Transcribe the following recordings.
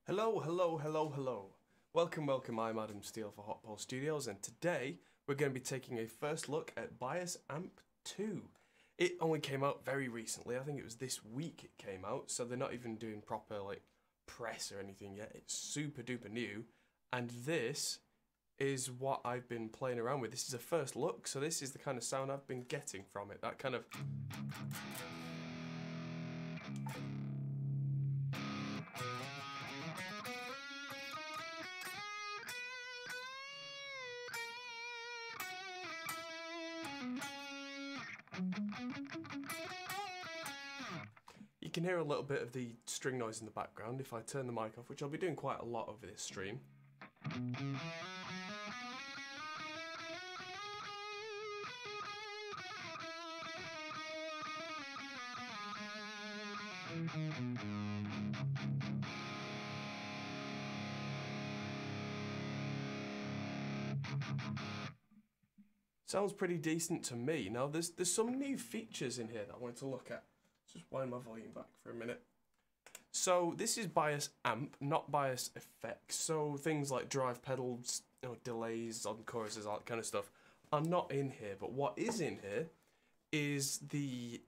Hello, hello, hello, hello. Welcome, I'm Adam Steele for Hot Pole Studios, and today we're going to be taking a first look at Bias Amp 2. It only came out very recently, I think it was this week it came out, so they're not even doing proper press or anything yet. It's super duper new, and this is what I've been playing around with. This is a first look, so this is the kind of sound I've been getting from it, that kind of... You can hear a little bit of the string noise in the background if I turn the mic off, which I'll be doing quite a lot over this stream. Sounds pretty decent to me. Now there's some new features in here that I wanted to look at. Let's just wind my volume back for a minute. So this is bias amp, not bias effects. So things like drive pedals, delays on choruses, all that kind of stuff are not in here. But what is in here is the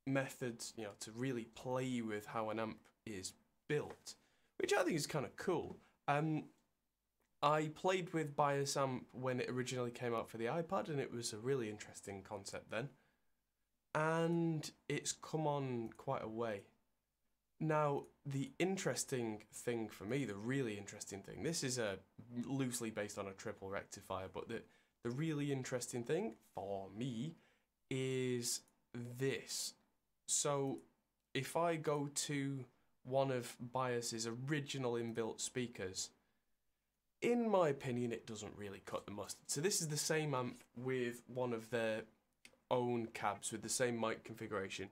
methods, to really play with how an amp is built, which I think is kind of cool. I played with Bias Amp when it originally came out for the iPad, and it was a really interesting concept then. And it's come on quite a way. Now, the interesting thing for me, the really interesting thing, this is loosely based on a triple rectifier, but the really interesting thing for me is this. So, if I go to one of Bias's original inbuilt speakers, in my opinion, it doesn't really cut the mustard. So this is the same amp with one of their own cabs with the same mic configuration.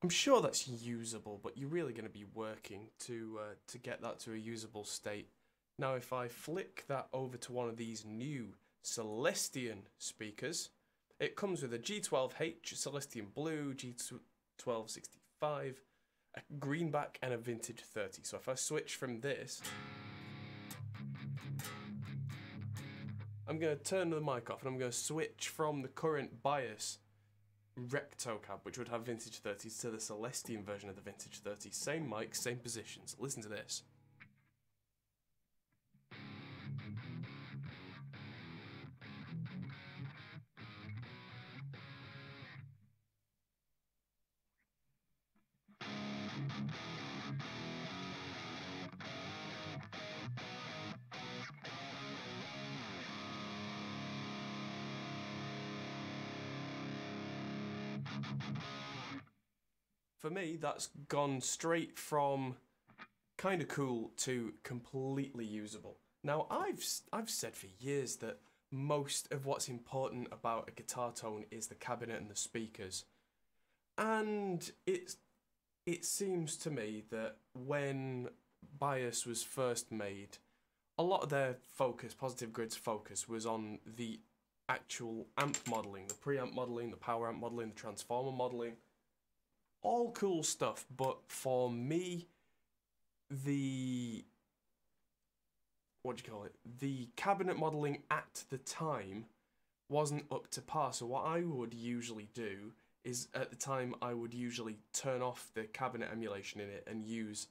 I'm sure that's usable, but you're really going to be working to get that to a usable state. Now, if I flick that over to one of these new Celestion speakers, it comes with a G12H, Celestion Blue, G1265, a greenback, and a vintage 30. So if I switch from this, I'm going to turn the mic off and I'm going to switch from the current Bias Recto cab, which would have vintage 30s, to the Celestion version of the vintage 30. Same mic, same positions. Listen to this. For me, that's gone straight from kind of cool to completely usable. Now, I've said for years that most of what's important about a guitar tone is the cabinet and the speakers. And it seems to me that when Bias was first made, a lot of their focus, Positive Grid's focus, was on the actual amp modelling, the preamp modelling, the power amp modelling, the transformer modelling. All cool stuff, but for me, the cabinet modelling at the time wasn't up to par. So what I would usually do is, at the time, I would usually turn off the cabinet emulation in it and use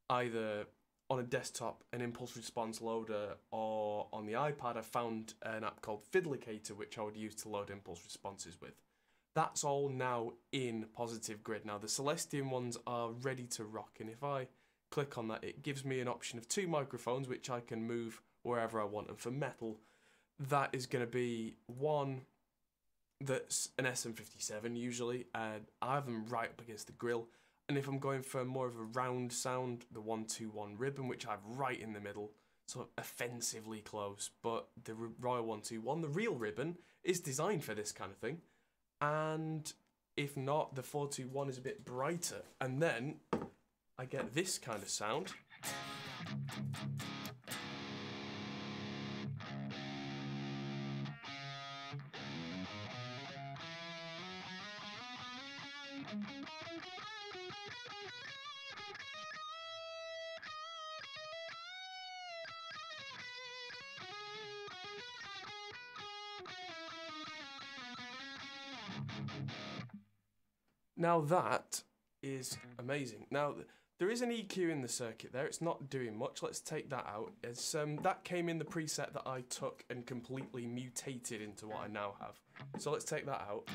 either on a desktop an impulse response loader, or on the iPad I found an app called Fiddlicator which I would use to load impulse responses with. That's all now in Positive Grid. Now the Celestion ones are ready to rock, and if I click on that, it gives me an option of 2 microphones which I can move wherever I want. And for metal, that is going to be one that's an SM57 usually, and I have them right up against the grill. And if I'm going for more of a round sound, the 121 ribbon, which I have right in the middle, sort of offensively close. But the Royal 121, the real ribbon, is designed for this kind of thing. And if not, the 421 is a bit brighter. And then I get this kind of sound. Now that is amazing. Now there is an EQ in the circuit there. It's not doing much. Let's take that out. It's that came in the preset that I took and completely mutated into what I now have. So let's take that out.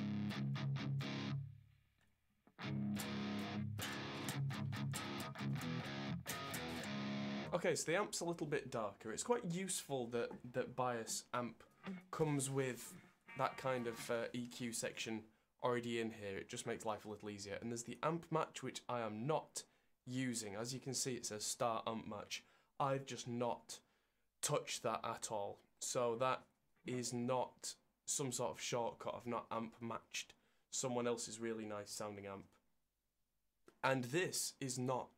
Okay, so the amp's a little bit darker. It's quite useful that bias amp comes with that kind of EQ section already in here. It just makes life a little easier. And there's the amp match, which I am not using. As you can see, it says start amp match. I've just not touched that at all. So that is not some sort of shortcut. I've not amp matched someone else's really nice sounding amp. And this is not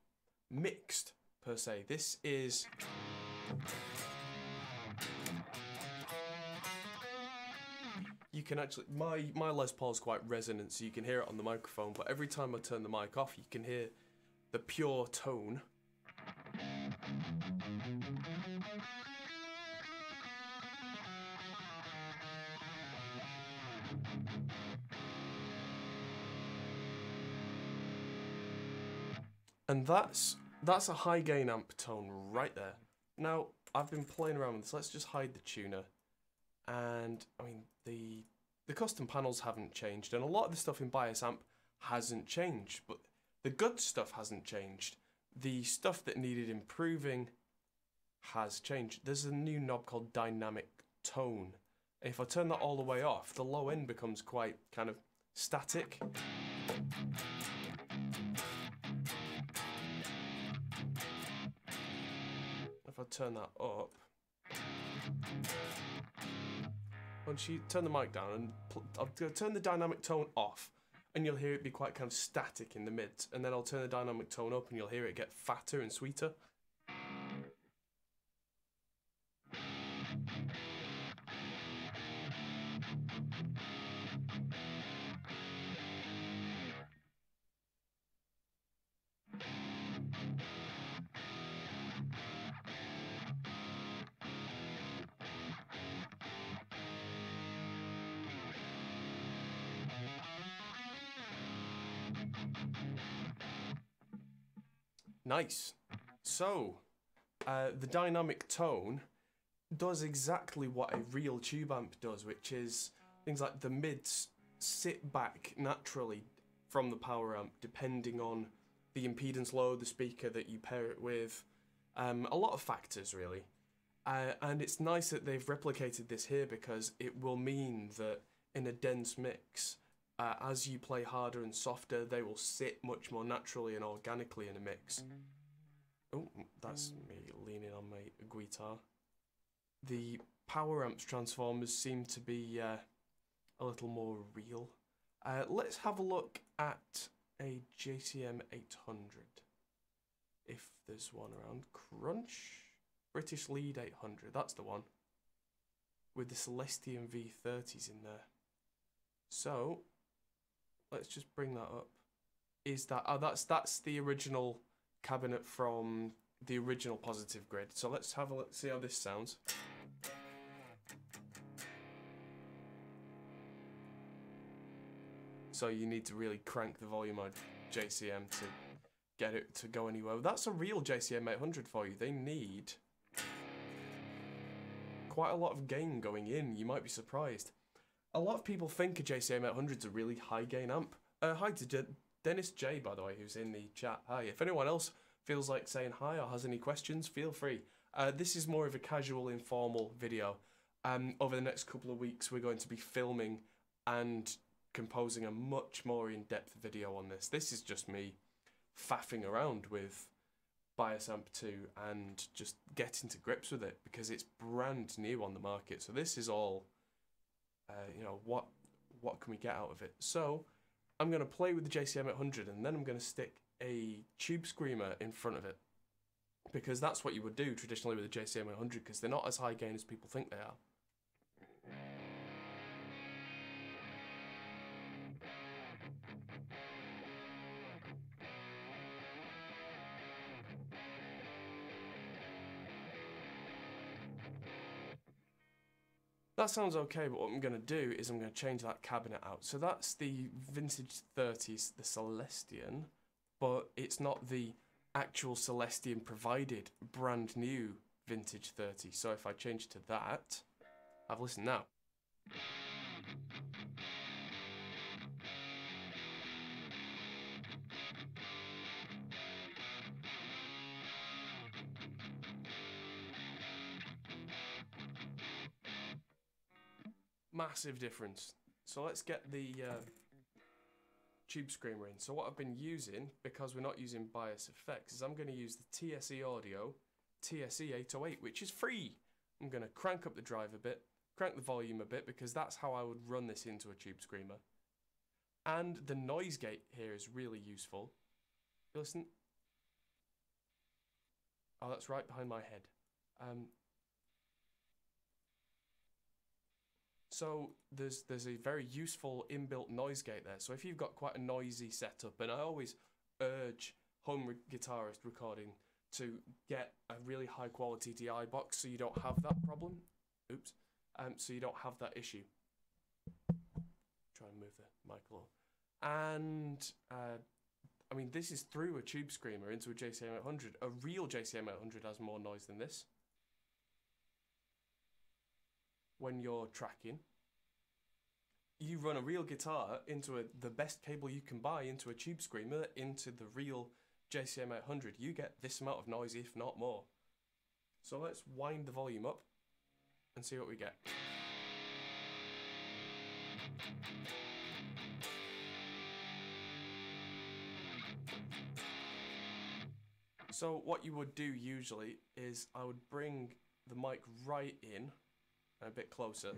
mixed per se. This is... You can actually, my Les Paul is quite resonant, so you can hear it on the microphone, but every time I turn the mic off, you can hear the pure tone. And that's a high gain amp tone right there. Now, I've been playing around with this. Let's just hide the tuner. And I mean, the custom panels haven't changed, and a lot of the stuff in bias amp hasn't changed, but the good stuff hasn't changed. The stuff that needed improving has changed. There's a new knob called dynamic tone. If I turn that all the way off, the low end becomes quite kind of static. If I turn that up, once you turn the mic down, and I'll turn the dynamic tone off, and you'll hear it be quite kind of static in the mids, and then I'll turn the dynamic tone up and you'll hear it get fatter and sweeter. Nice. So, the dynamic tone does exactly what a real tube amp does, which is things like the mids sit back naturally from the power amp depending on the impedance load, the speaker that you pair it with, a lot of factors really. And it's nice that they've replicated this here, because it will mean that in a dense mix, as you play harder and softer, they will sit much more naturally and organically in a mix. Oh, that's me leaning on my guitar. The power amps transformers seem to be a little more real. Let's have a look at a JCM 800. If there's one around. Crunch? British Lead 800, that's the one. With the Celestion V30s in there. So, let's just bring that up. Is that, oh, that's the original cabinet from the original Positive Grid. So let's have a look, see how this sounds. So you need to really crank the volume on JCM to get it to go anywhere. That's a real JCM 800 for you. They need quite a lot of gain going in. You might be surprised. A lot of people think a JCM 800 is a really high gain amp. Hi to Dennis J, by the way, who's in the chat. Hi. If anyone else feels like saying hi or has any questions, feel free. This is more of a casual, informal video. Over the next couple of weeks, we're going to be filming and composing a much more in-depth video on this. This is just me faffing around with Bias Amp 2 and just getting to grips with it, because it's brand new on the market. So this is all, you know, what can we get out of it? So I'm going to play with the JCM 800, and then I'm going to stick a Tubescreamer in front of it, because that's what you would do traditionally with a JCM 800, because they're not as high gain as people think they are. That sounds okay, but what I'm going to do is I'm going to change that cabinet out. So that's the vintage 30s, the Celestion, but it's not the actual Celestion provided brand new vintage 30. So if I change to that, have a listen now. Massive difference. So let's get the Tubescreamer in. So what I've been using, because we're not using bias effects, is I'm going to use the TSE Audio TSE 808, which is free. I'm going to crank up the drive a bit, crank the volume a bit, because that's how I would run this into a Tubescreamer. And the noise gate here is really useful. Listen. Oh, that's right behind my head. So there's a very useful inbuilt noise gate there. So if you've got quite a noisy setup, and I always urge home guitarist recording to get a really high quality DI box so you don't have that problem. Oops. So you don't have that issue. Try and move the mic a little. And I mean, this is through a Tubescreamer into a JCM 800. A real JCM 800 has more noise than this. When you're tracking, you run a real guitar into the best cable you can buy into a Tubescreamer into the real JCM 800. You get this amount of noise, if not more. So let's wind the volume up and see what we get. So what you would do usually is I would bring the mic right in, a bit closer.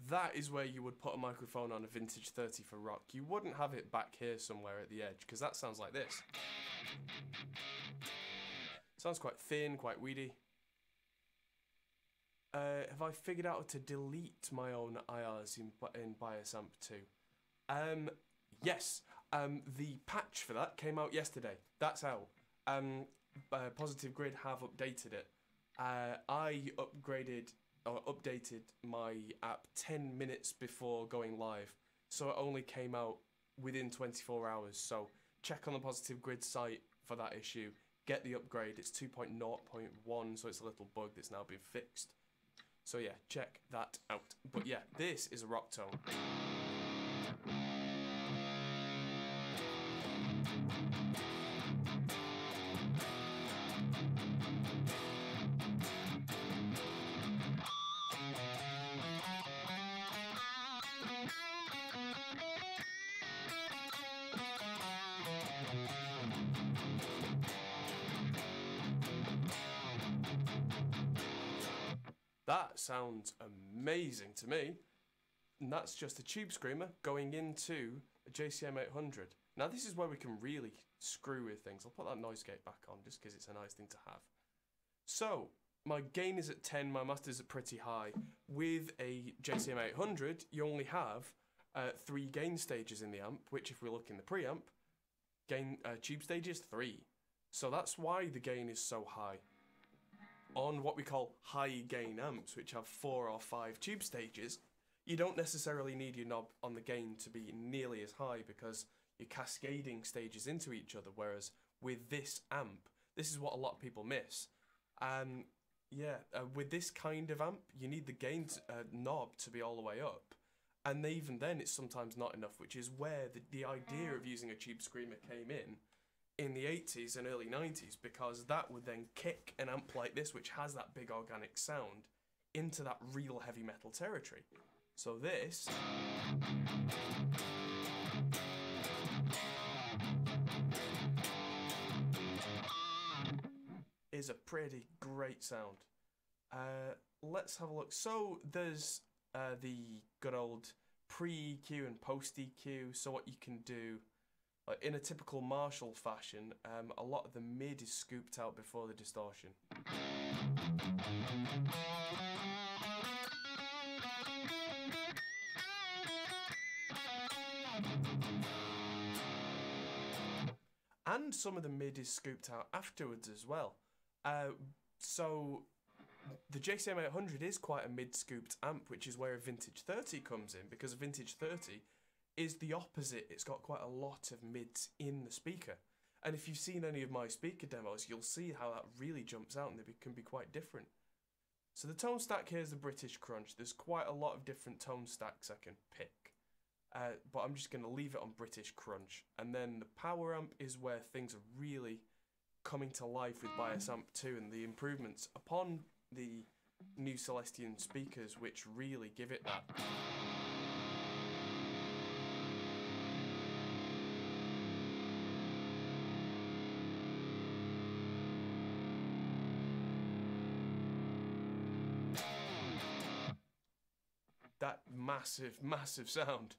That is where you would put a microphone on a vintage 30 for rock. You wouldn't have it back here somewhere at the edge, because that sounds like this. Sounds quite thin, quite weedy. Have I figured out how to delete my own IRs in Bias Amp 2? Yes. The patch for that came out yesterday. That's out. Positive Grid have updated it. I updated my app 10 minutes before going live, so it only came out within 24 hours. So check on the Positive Grid site for that issue. Get the upgrade. It's 2.0.1, so it's a little bug that's now been fixed. So yeah, check that out. But yeah, this is a rock tone. That sounds amazing to me. And that's just a Tubescreamer going into a JCM 800. Now this is where we can really screw with things. I'll put that noise gate back on just because it's a nice thing to have. So my gain is at 10, my master's at pretty high. With a JCM 800, you only have 3 gain stages in the amp, which if we look in the preamp, tube stage is 3. So that's why the gain is so high. On what we call high gain amps, which have 4 or 5 tube stages, you don't necessarily need your knob on the gain to be nearly as high because you're cascading stages into each other, whereas with this amp, this is what a lot of people miss. With this kind of amp, you need the gain knob to be all the way up, and even then it's sometimes not enough, which is where the idea of using a Tubescreamer came in the 80s and early 90s, because that would then kick an amp like this, which has that big organic sound, into that real heavy metal territory. So this is a pretty great sound. Let's have a look. So there's the good old pre-EQ and post-EQ. So what you can do, like in a typical Marshall fashion, a lot of the mid is scooped out before the distortion. And some of the mid is scooped out afterwards as well. So the JCM 800 is quite a mid-scooped amp, which is where a Vintage 30 comes in, because a Vintage 30 is the opposite. It's got quite a lot of mids in the speaker. And if you've seen any of my speaker demos, you'll see how that really jumps out and they can be quite different. So the tone stack here is the British Crunch. There's quite a lot of different tone stacks I can pick. But I'm just going to leave it on British Crunch. And then the power amp is where things are really coming to life with Bias Amp 2 and the improvements upon the new Celestion speakers, which really give it that. That massive, massive sound.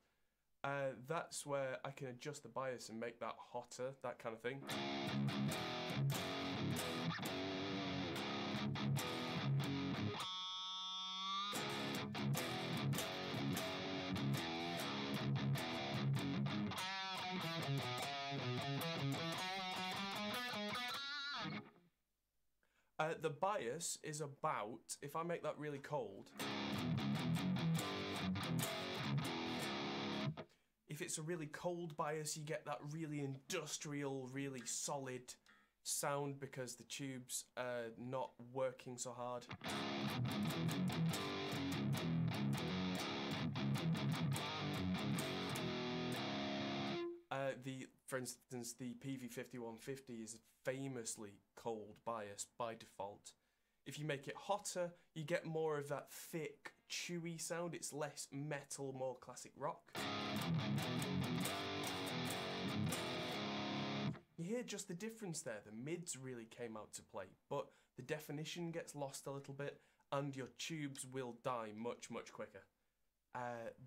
That's where I can adjust the bias and make that hotter, that kind of thing. The bias is about, if I make that really cold, if it's a really cold bias, you get that really industrial, really solid sound because the tubes are not working so hard. For instance, the PV5150 is a famously cold bias by default. If you make it hotter, you get more of that thick, chewy sound. It's less metal, more classic rock. You hear just the difference there. The mids really came out to play, but the definition gets lost a little bit and your tubes will die much, much quicker.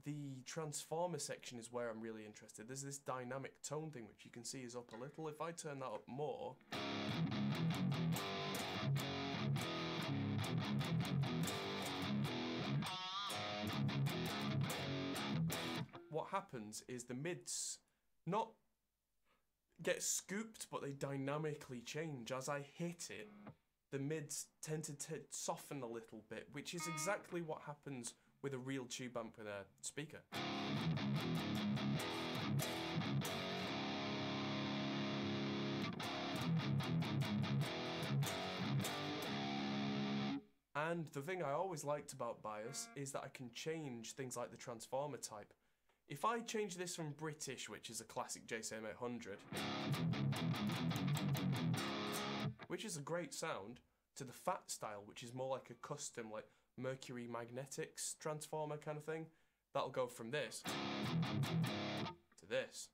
The transformer section is where I'm really interested. There's this dynamic tone thing which you can see is up a little. If I turn that up more, what happens is the mids not get scooped, but they dynamically change. As I hit it, the mids tend to soften a little bit, which is exactly what happens with a real tube amp with a speaker. And the thing I always liked about bias is that I can change things like the transformer type. If I change this from British, which is a classic JCM 800, which is a great sound, to the fat style, which is more like a custom, like Mercury Magnetics transformer kind of thing, that'll go from this to this.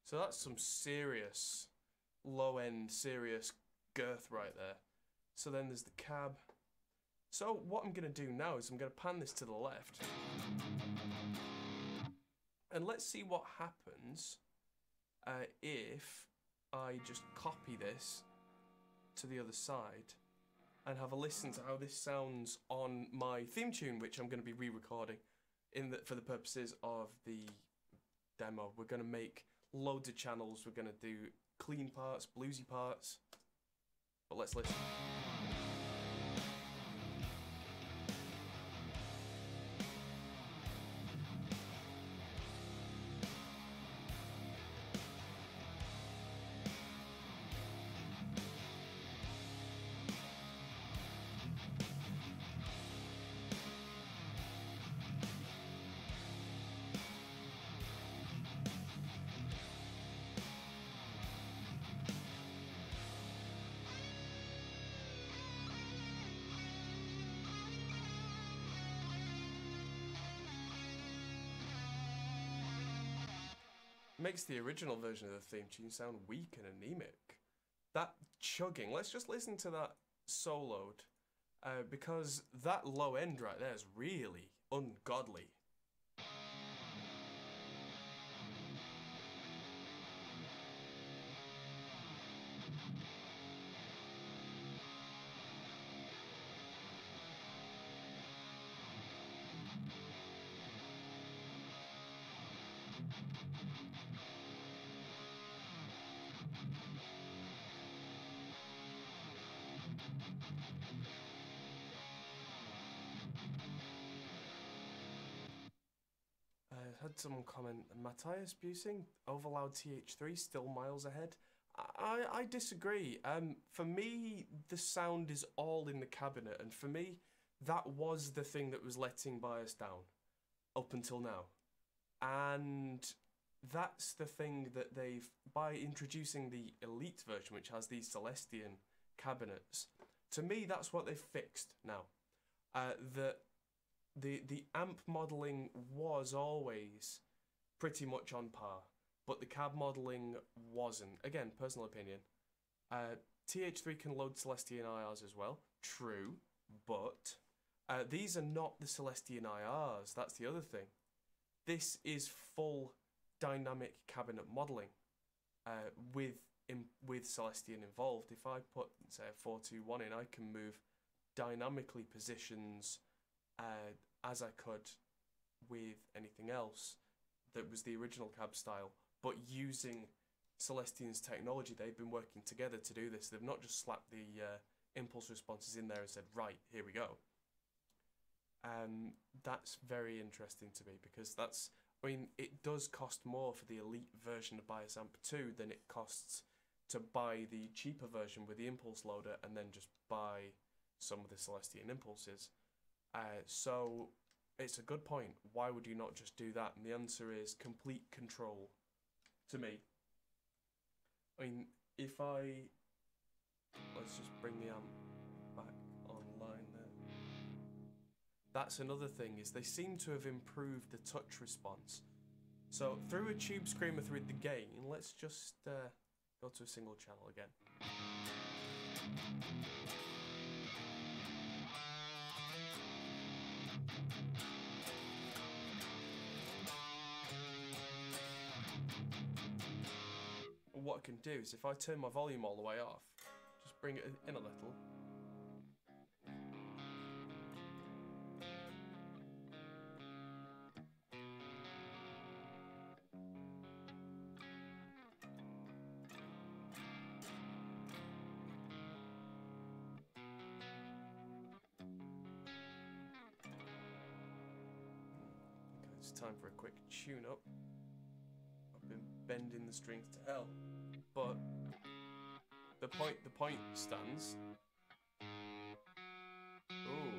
So that's some serious low-end, serious girth right there. So then there's the cab. So what I'm going to do now is I'm going to pan this to the left. And let's see what happens if I just copy this to the other side and have a listen to how this sounds on my theme tune, which I'm going to be re-recording for the purposes of the demo. We're going to make loads of channels. We're going to do clean parts, bluesy parts, but let's listen. makes the original version of the theme tune sound weak and anemic. That chugging, let's just listen to that soloed, because that low end right there is really ungodly. Had someone comment, Matthias Busing, overloud TH3 still miles ahead. I disagree. For me, the sound is all in the cabinet, and for me, that was the thing that was letting Bias down up until now. And that's the thing that they've, by introducing the Elite version, which has these Celestion cabinets, to me, that's what they've fixed now. The amp modelling was always pretty much on par, but the cab modelling wasn't. Again, personal opinion. TH3 can load Celestion IRs as well, true, but these are not the Celestion IRs, that's the other thing. This is full dynamic cabinet modelling with Celestion involved. If I put, say, a 421 in, I can move dynamically positions as I could with anything else that was the original cab style, but using Celestion's technology. They've been working together to do this. They've not just slapped the impulse responses in there and said, right, here we go. That's very interesting to me, because that's, I mean, it does cost more for the Elite version of Bias Amp 2 than it costs to buy the cheaper version with the impulse loader and then just buy some of the Celestion Impulses. So it's a good point. Why would you not just do that? And the answer is complete control to me. I mean, if let's just bring the amp back online there. That's another thing, is they seem to have improved the touch response. So through a Tubescreamer through the gain, let's just go to a single channel again. What I can do is, if I turn my volume all the way off, just bring it in a little. Okay, it's time for a quick tune-up. I've been bending the strings to hell. But the point stands. Ooh.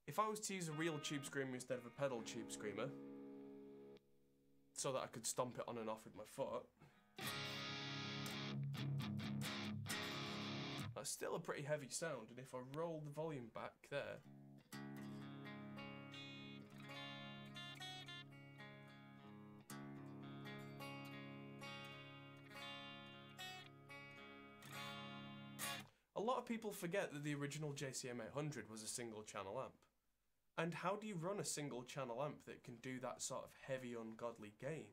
If I was to use a real Tubescreamer instead of a pedal Tubescreamer, so that I could stomp it on and off with my foot, that's still a pretty heavy sound, and if I roll the volume back there, a lot of people forget that the original JCM 800 was a single channel amp. And how do you run a single channel amp that can do that sort of heavy, ungodly gain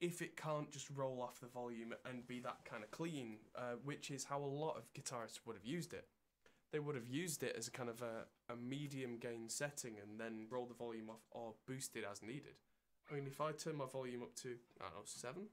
if it can't just roll off the volume and be that kind of clean, which is how a lot of guitarists would have used it. They would have used it as a kind of a medium gain setting and then roll the volume off or boost it as needed. I mean, if I turn my volume up to, I don't know, 7?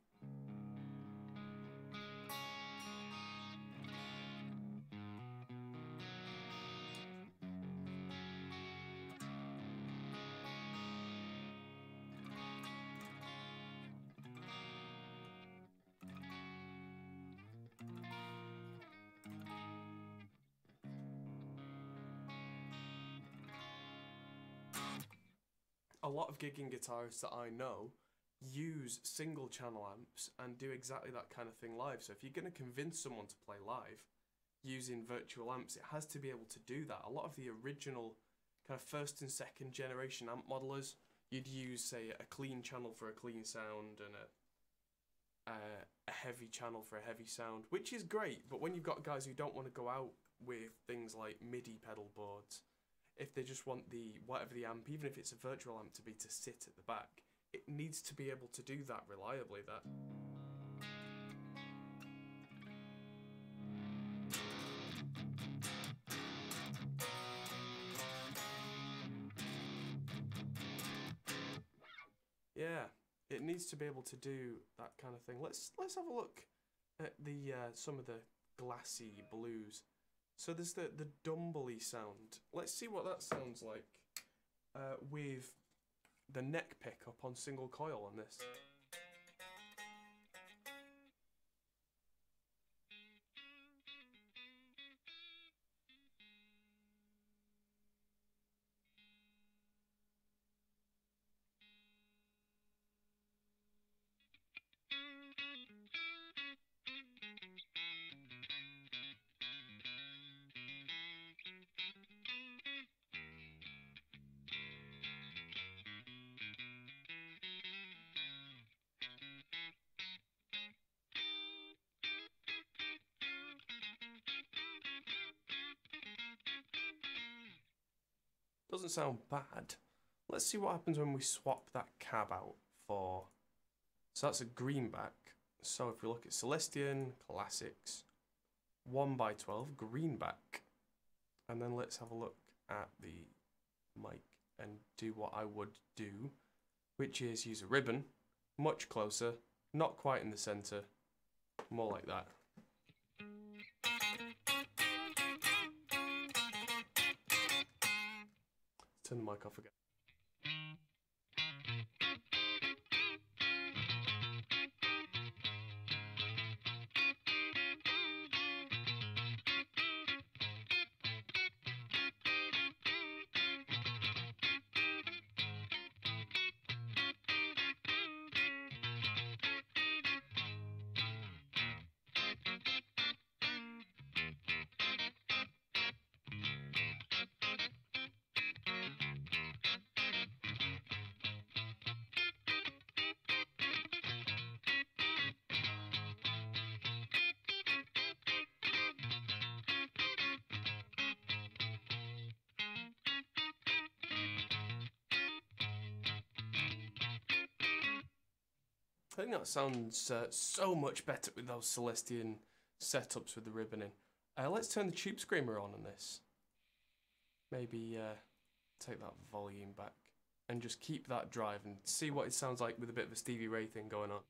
A lot of gigging guitarists that I know use single channel amps and do exactly that kind of thing live. So if you're going to convince someone to play live using virtual amps, it has to be able to do that. A lot of the original kind of first and second generation amp modelers, you'd use, say, a clean channel for a clean sound and a heavy channel for a heavy sound, which is great. But when you've got guys who don't want to go out with things like MIDI pedal boards, if they just want whatever the amp, even if it's a virtual amp, to be to sit at the back, it needs to be able to do that reliably. Yeah, it needs to be able to do that kind of thing. Let's have a look at the some of the glassy blues. So there's the dumbly sound. Let's see what that sounds like with the neck pickup on single coil on this. Doesn't sound bad. Let's see what happens when we swap that cab out for... So that's a greenback. So if we look at Celestion Classics 1x12 greenback, and then let's have a look at the mic and do what I would do, which is use a ribbon, much closer, not quite in the center, more like that. Turn the mic off again. I think that sounds so much better with those Celestion setups with the ribbon in. Let's turn the Tubescreamer on this. Maybe take that volume back and just keep that drive and see what it sounds like with a bit of a Stevie Ray thing going on.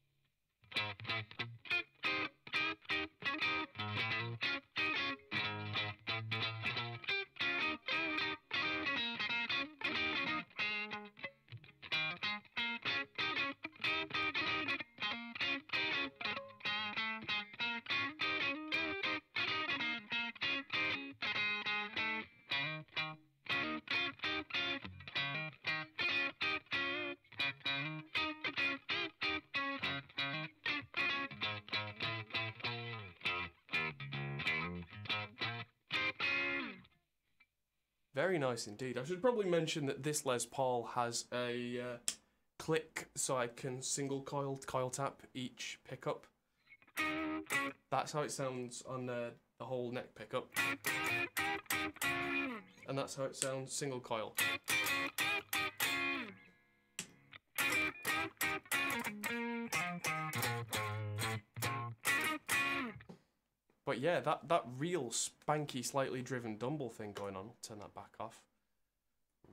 Very nice indeed. I should probably mention that this Les Paul has a click so I can single coil tap each pickup. That's how it sounds on the whole neck pickup. And that's how it sounds single coil. But yeah, that real spanky, slightly driven Dumble thing going on. I'll turn that back off.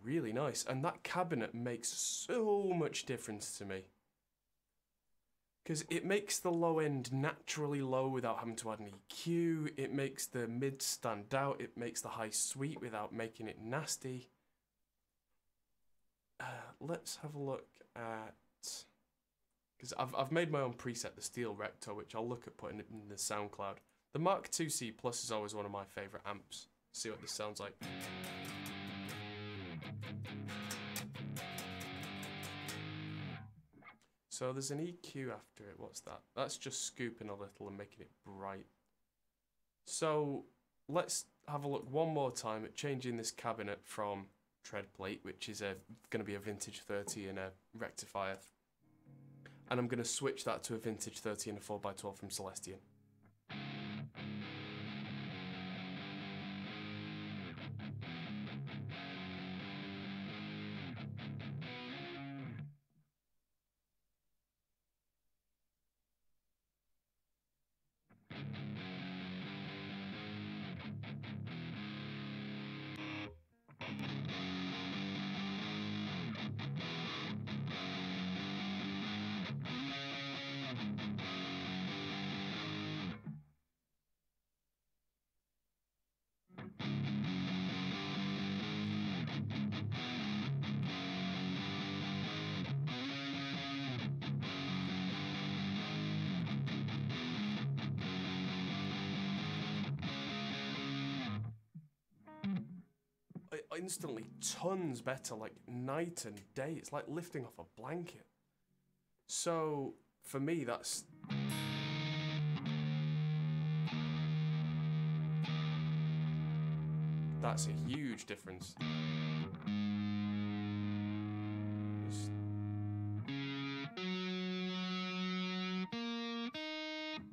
Really nice. And that cabinet makes so much difference to me. Because it makes the low end naturally low without having to add an EQ. It makes the mid stand out. It makes the high sweet without making it nasty. Let's have a look at... Because I've made my own preset, the Steel Rector, which I'll look at putting it in the SoundCloud. The Mark IIc Plus is always one of my favourite amps. See what this sounds like. So there's an EQ after it. What's that? That's just scooping a little and making it bright. So let's have a look one more time at changing this cabinet from tread plate, which is going to be a vintage 30 and a rectifier. And I'm going to switch that to a vintage 30 and a 4x12 from Celestion. Instantly tons better, like night and day. It's like lifting off a blanket. So for me, that's a huge difference.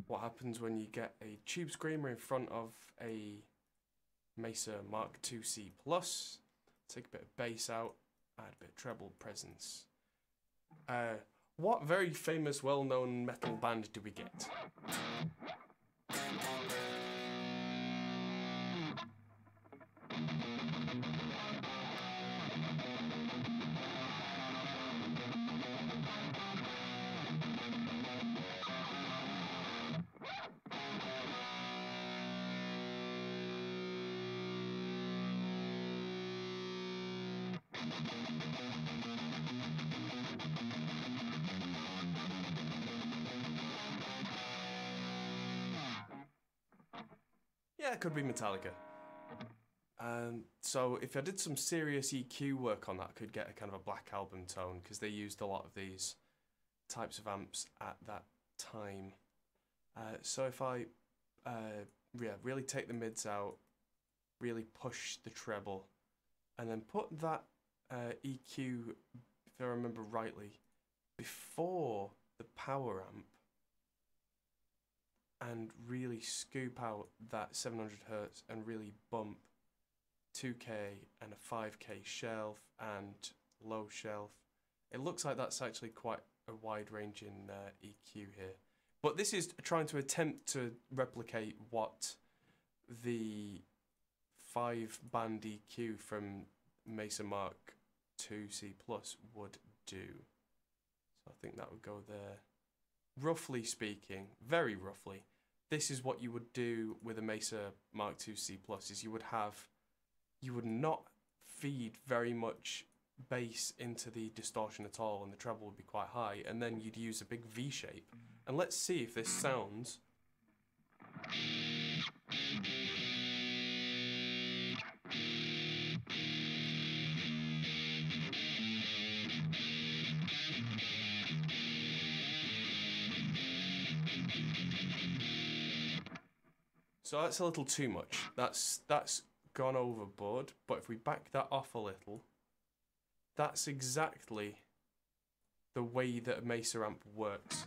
What happens when you get a Tubescreamer in front of a Mesa Mark IIc Plus? Take a bit of bass out, add a bit of treble presence. What very famous, well-known metal band do we get? Yeah, it could be Metallica. So if I did some serious EQ work on that, I could get a kind of a Black Album tone, because they used a lot of these types of amps at that time. So if I really take the mids out, really push the treble, and then put that EQ, if I remember rightly, before the power amp, and really scoop out that 700 Hz and really bump 2K and a 5K shelf and low shelf. It looks like that's actually quite a wide range in EQ here. But this is trying to attempt to replicate what the 5-band EQ from Mesa Mark IIc Plus would do. So I think that would go there. Roughly speaking, very roughly, this is what you would do with a Mesa Mark IIc Plus, is you would not feed very much bass into the distortion at all, and the treble would be quite high, and then you'd use a big V shape. And let's see if this sounds. So that's a little too much. That's gone overboard. But if we back that off a little, that's exactly the way that a Mesa amp works.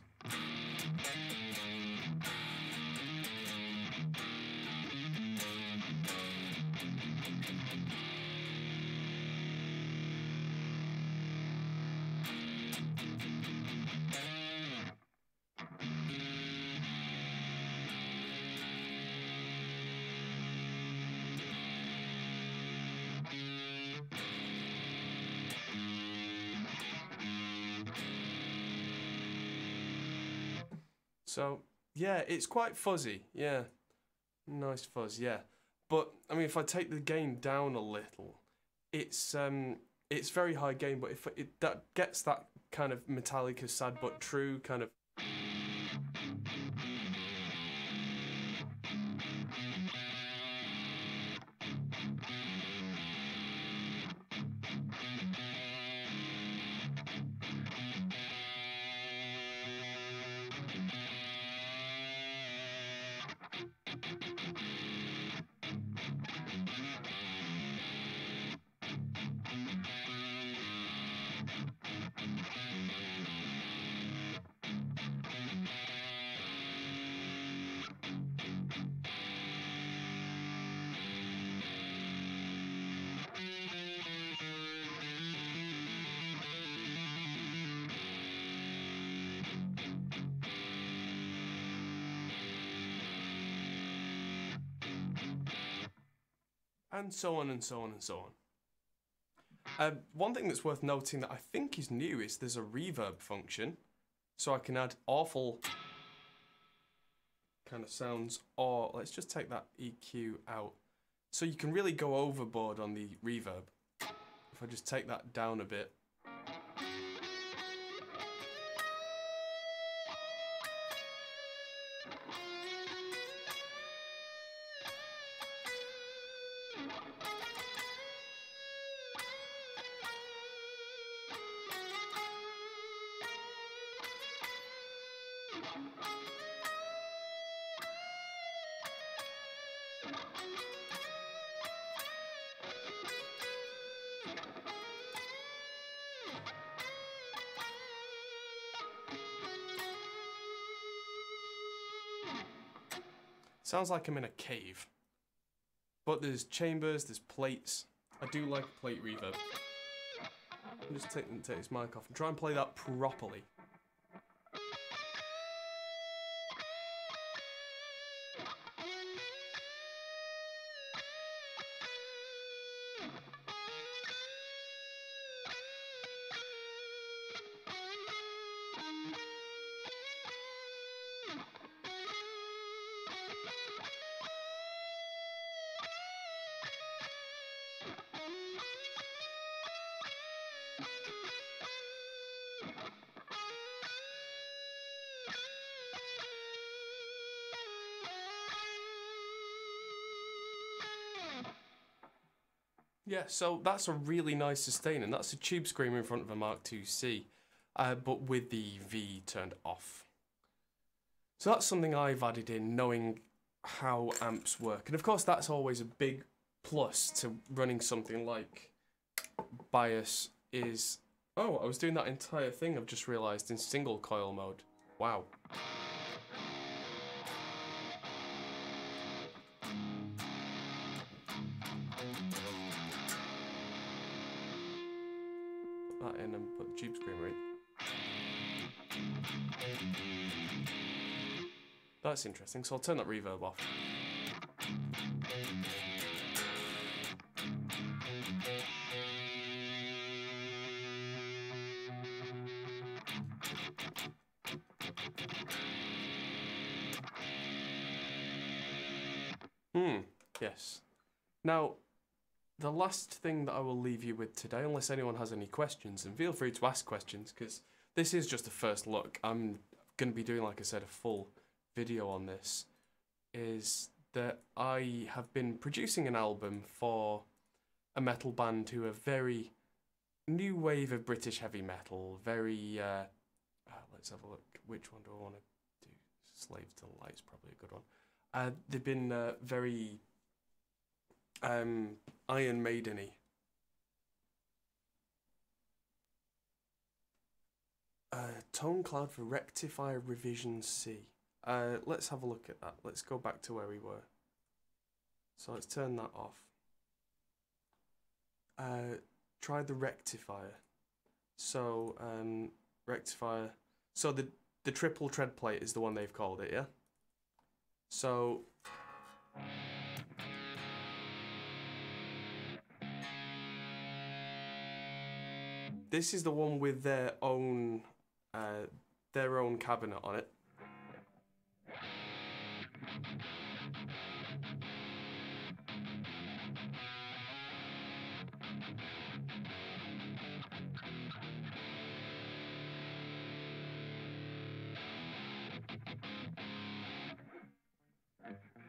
So, yeah, it's quite fuzzy, yeah. Nice fuzz, yeah. But, I mean, if I take the gain down a little, it's very high gain, but if that gets that kind of Metallica sad but true kind of... and so on and so on and so on. One thing that's worth noting that I think is new is there's a reverb function, so I can add awful kind of sounds, or let's just take that EQ out. So you can really go overboard on the reverb. If I just take that down a bit. Sounds like I'm in a cave. But there's chambers, there's plates. I do like plate reverb. I'll just take this mic off and try and play that properly. Yeah, so that's a really nice sustain, and that's a Tubescreamer in front of a Mark IIc, but with the V turned off. So that's something I've added in, knowing how amps work. And of course that's always a big plus to running something like Bias is... Oh, I was doing that entire thing, I've just realised, in single coil mode. Wow. Put that in and put the Tubescreamer in. That's interesting, so I'll turn that reverb off. Yes. Now, the last thing that I will leave you with today, unless anyone has any questions, and feel free to ask questions, because this is just a first look. I'm going to be doing, like I said, a full video on this, is that I have been producing an album for a metal band who are very new wave of British heavy metal, very, let's have a look, which one do I want to do? Slave to the Light's probably a good one. They've been very Iron Maiden-y. Tone Cloud for Rectifier Revision C. Let's have a look at that. Let's go back to where we were. So let's turn that off. Try the rectifier. So rectifier. So the triple tread plate is the one they've called it, yeah? So this is the one with their own cabinet on it.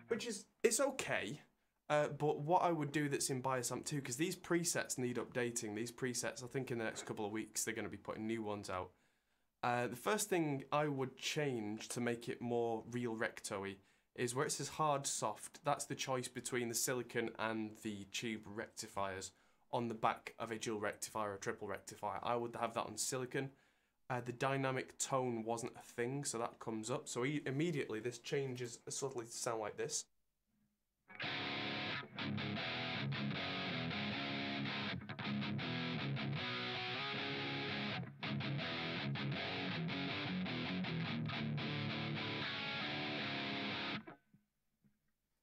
Which is, it's okay, but what I would do that's in Bias Amp 2, because these presets need updating, these presets, I think in the next couple of weeks they're going to be putting new ones out. The first thing I would change to make it more real recto-y is where it says hard soft, that's the choice between the silicon and the tube rectifiers on the back of a dual rectifier or triple rectifier. I would have that on silicon. The dynamic tone wasn't a thing, so that comes up. So immediately this changes subtly to sound like this.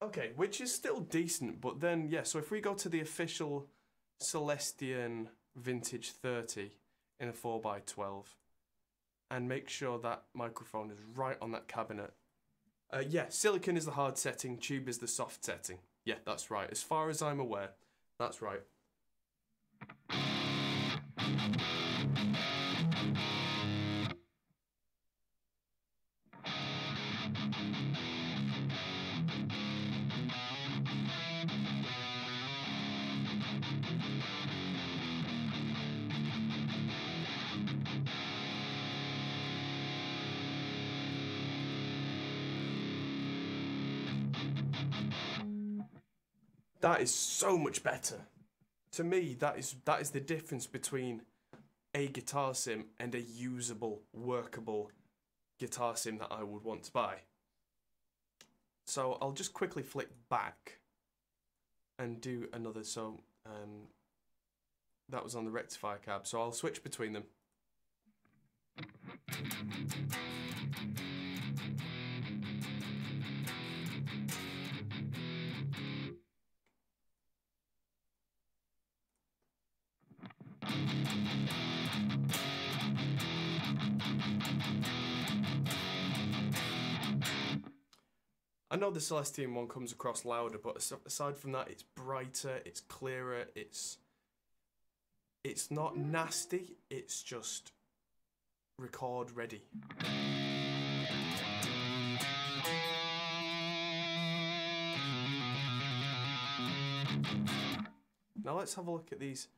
Okay, which is still decent, but then, yeah, so if we go to the official Celestion Vintage 30 in a 4x12 and make sure that microphone is right on that cabinet. Yeah, silicon is the hard setting, tube is the soft setting. Yeah, that's right. As far as I'm aware, that's right. That is so much better. To me, that is the difference between a guitar sim and a usable, workable guitar sim that I would want to buy. So I'll just quickly flick back and do another. So that was on the rectifier cab. So I'll switch between them. I know the Celestion one comes across louder, but aside from that, it's brighter, it's clearer, it's not nasty, it's just record ready. Now let's have a look at these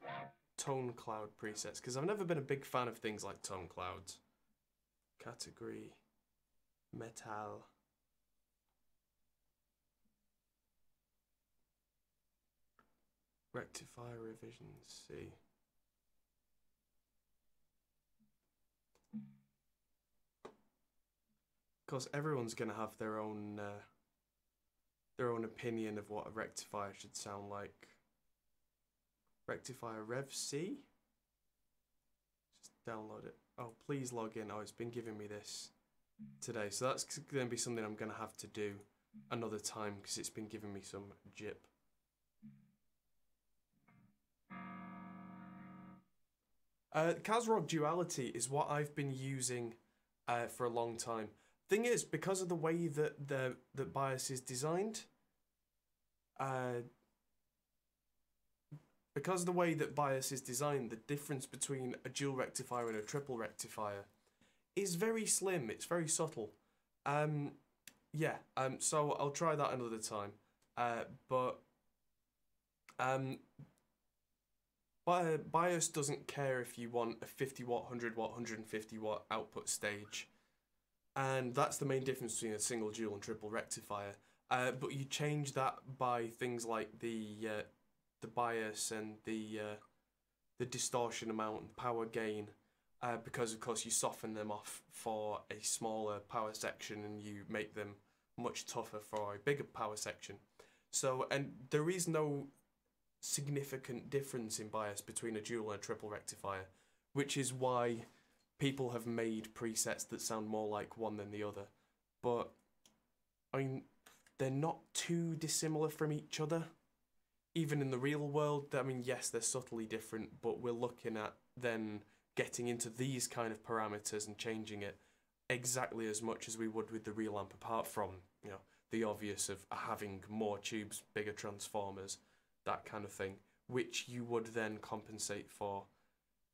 tone cloud presets, because I've never been a big fan of things like tone clouds. Category, metal. Rectifier revisions, C. Of course, everyone's going to have their own opinion of what a rectifier should sound like. Rectifier Rev C. Just download it. Oh, please log in. Oh, it's been giving me this today, so that's going to be something I'm going to have to do another time because it's been giving me some jip. Kazrog Duality is what I've been using for a long time. Thing is, because of the way that the bias is designed, the difference between a dual rectifier and a triple rectifier is very slim. It's very subtle. So I'll try that another time. Bias doesn't care if you want a 50 watt, 100 watt, 150 watt output stage. And that's the main difference between a single, dual and triple rectifier. But you change that by things like the bias and the distortion amount and power gain, because of course you soften them off for a smaller power section and you make them much tougher for a bigger power section. So, and there is no significant difference in bias between a dual and a triple rectifier, which is why people have made presets that sound more like one than the other. But I mean, they're not too dissimilar from each other. Even in the real world, I mean, yes, they're subtly different, but we're looking at then getting into these kind of parameters and changing it exactly as much as we would with the real amp, apart from, you know, the obvious of having more tubes, bigger transformers, that kind of thing, which you would then compensate for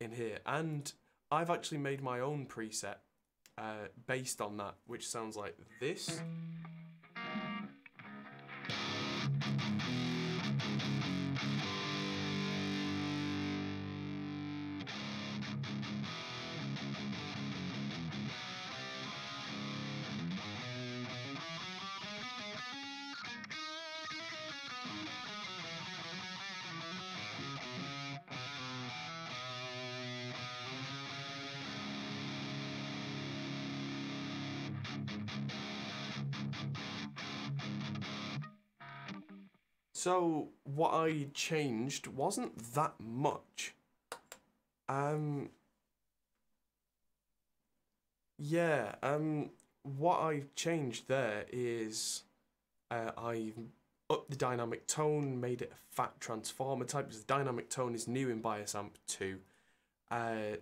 in here. And I've actually made my own preset based on that, which sounds like this. So what I changed wasn't that much. What I've changed there is I upped the dynamic tone, made it a fat transformer type, because the dynamic tone is new in Bias Amp 2.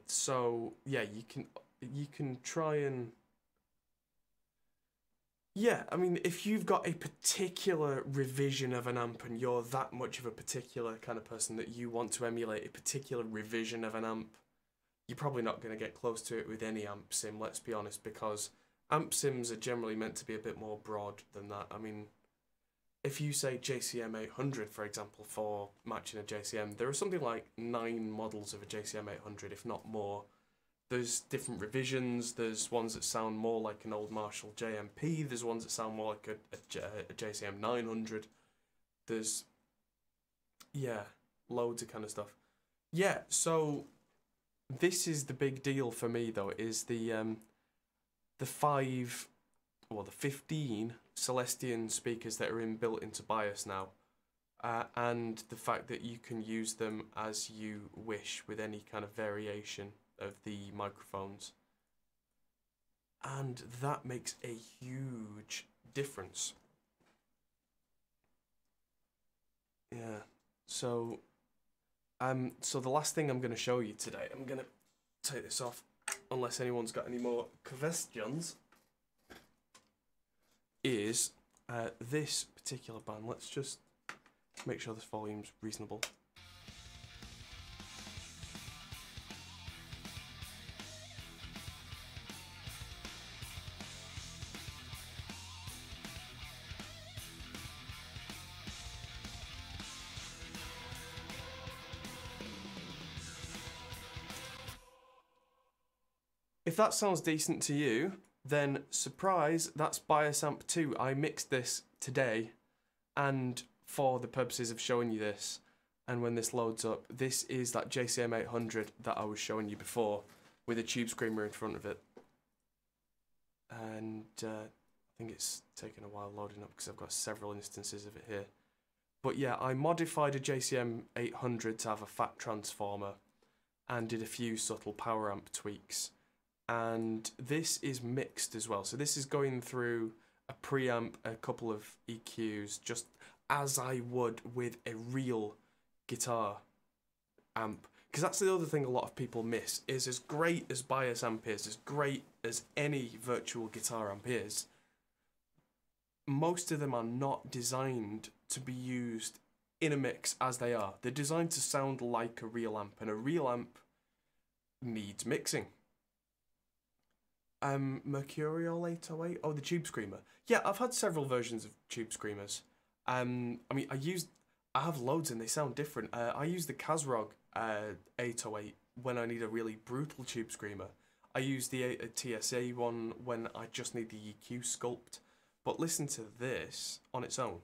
So yeah, you can try and, yeah, I mean, if you've got a particular revision of an amp and you're that much of a particular kind of person that you want to emulate a particular revision of an amp, you're probably not going to get close to it with any amp sim, let's be honest, because amp sims are generally meant to be a bit more broad than that. I mean, if you say JCM 800, for example, for matching a JCM, there are something like 9 models of a JCM 800, if not more. There's different revisions, there's ones that sound more like an old Marshall JMP, there's ones that sound more like a JCM 900, there's, yeah, loads of kind of stuff. Yeah, so this is the big deal for me though, is the 15 Celestion speakers that are built into Bias now, and the fact that you can use them as you wish with any kind of variation of the microphones, and that makes a huge difference. Yeah, so the last thing I'm going to show you today, I'm going to take this off unless anyone's got any more questions, is this particular band. Let's just make sure this volume's reasonable. If that sounds decent to you, then surprise, that's Bias Amp 2. I mixed this today, and for the purposes of showing you this, and when this loads up, this is that JCM 800 that I was showing you before, with a Tubescreamer in front of it. And I think it's taken a while loading up because I've got several instances of it here. But yeah, I modified a JCM 800 to have a fat transformer, and did a few subtle power amp tweaks. And this is mixed as well. So this is going through a preamp, a couple of EQs, just as I would with a real guitar amp. Because that's the other thing a lot of people miss, is as great as Bias Amp is, as great as any virtual guitar amp is, most of them are not designed to be used in a mix as they are. They're designed to sound like a real amp, and a real amp needs mixing. Mercurial 808. Oh, the Tubescreamer. Yeah, I've had several versions of Tubescreamers. I mean, I have loads and they sound different. I use the Kazrog 808 when I need a really brutal Tubescreamer. I use the TSA one when I just need the EQ sculpt. But listen to this on its own.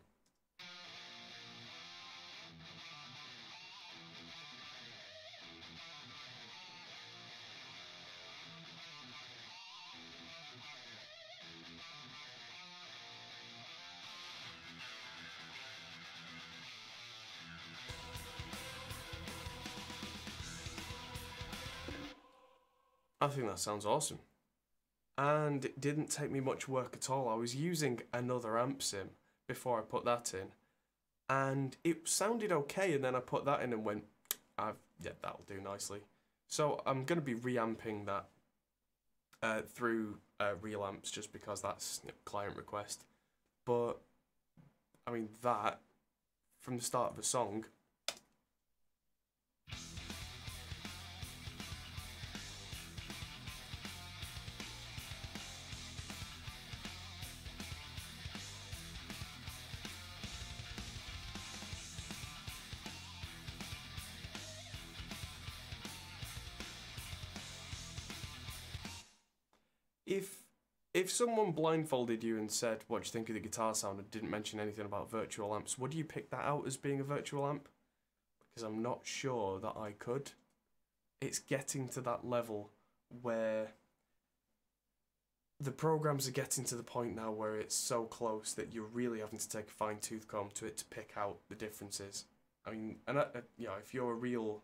I think that sounds awesome. And it didn't take me much work at all. I was using another amp sim before I put that in, and it sounded okay, and then I put that in and went, yeah, that'll do nicely. So I'm going to be reamping that through real amps, just because that's, you know, client request. But I mean, that from the start of the song, if someone blindfolded you and said, what do you think of the guitar sound, and didn't mention anything about virtual amps, would you pick that out as being a virtual amp? Because I'm not sure that I could. It's getting to that level where the programs are getting to the point now where it's so close that you're really having to take a fine-tooth comb to it to pick out the differences. I mean, and you know, if you're a real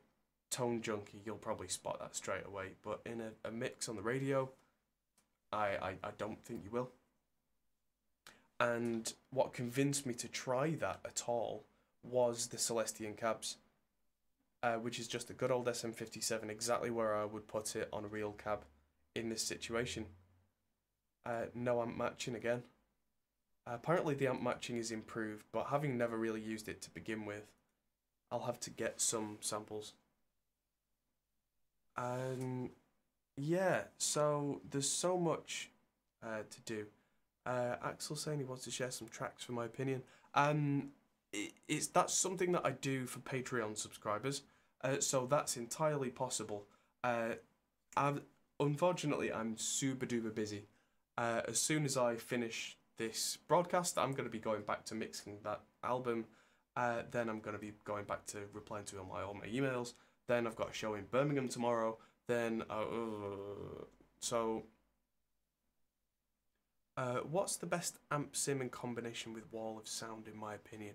tone junkie, you'll probably spot that straight away. But in a mix on the radio, I don't think you will. And what convinced me to try that at all was the Celestion cabs, which is just a good old SM57, exactly where I would put it on a real cab in this situation. No amp matching again. Apparently the amp matching is improved, but having never really used it to begin with, I'll have to get some samples. Yeah, so there's so much to do. Axel saying he wants to share some tracks for my opinion. That's something that I do for Patreon subscribers, so that's entirely possible. Unfortunately, I'm super duper busy. As soon as I finish this broadcast, I'm going to be going back to mixing that album. Then I'm going to be going back to replying to all my emails. Then I've got a show in Birmingham tomorrow. Then, what's the best amp sim in combination with wall of sound, in my opinion?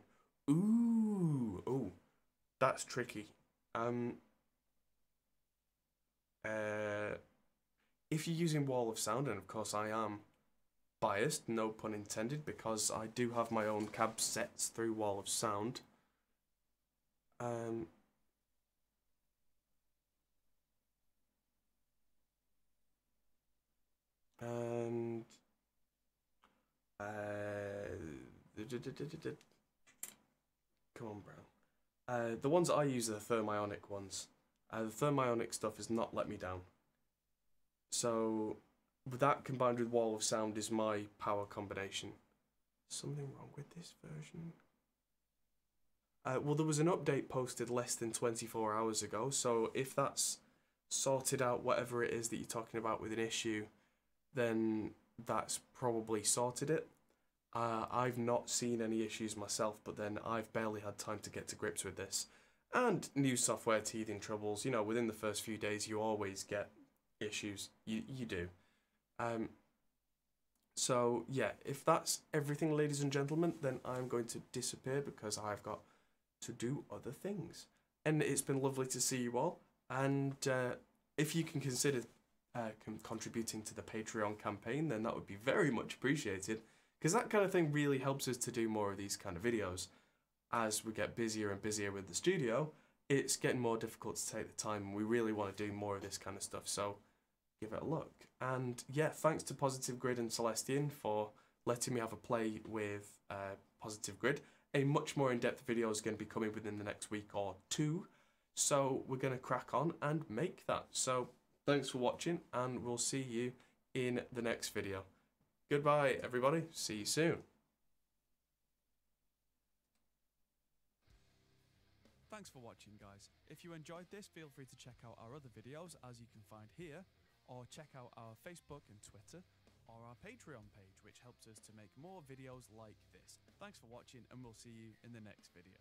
Ooh, that's tricky. If you're using wall of sound, and of course I am biased, no pun intended, because I do have my own cab sets through wall of sound. And come on, Brown. The ones I use are the thermionic ones. The thermionic stuff has not let me down. So that combined with wall of sound is my power combination. Something wrong with this version? Well, there was an update posted less than 24 hours ago, so if that's sorted out whatever it is that you're talking about with an issue, then that's probably sorted it. I've not seen any issues myself, but then I've barely had time to get to grips with this. And new software teething troubles, you know, within the first few days you always get issues. You do. So yeah, if that's everything, ladies and gentlemen, then I'm going to disappear because I've got to do other things. And it's been lovely to see you all. And if you can consider contributing to the Patreon campaign, then that would be very much appreciated, because that kind of thing really helps us to do more of these kind of videos. As we get busier and busier with the studio, it's getting more difficult to take the time, and we really want to do more of this kind of stuff, so give it a look. And yeah, thanks to Positive Grid and Celestion for letting me have a play with Positive Grid. A much more in-depth video is going to be coming within the next week or two, so we're going to crack on and make that. So thanks for watching, and we'll see you in the next video. Goodbye, everybody. See you soon. Thanks for watching, guys. If you enjoyed this, feel free to check out our other videos, as you can find here, or check out our Facebook and Twitter, or our Patreon page, which helps us to make more videos like this. Thanks for watching, and we'll see you in the next video.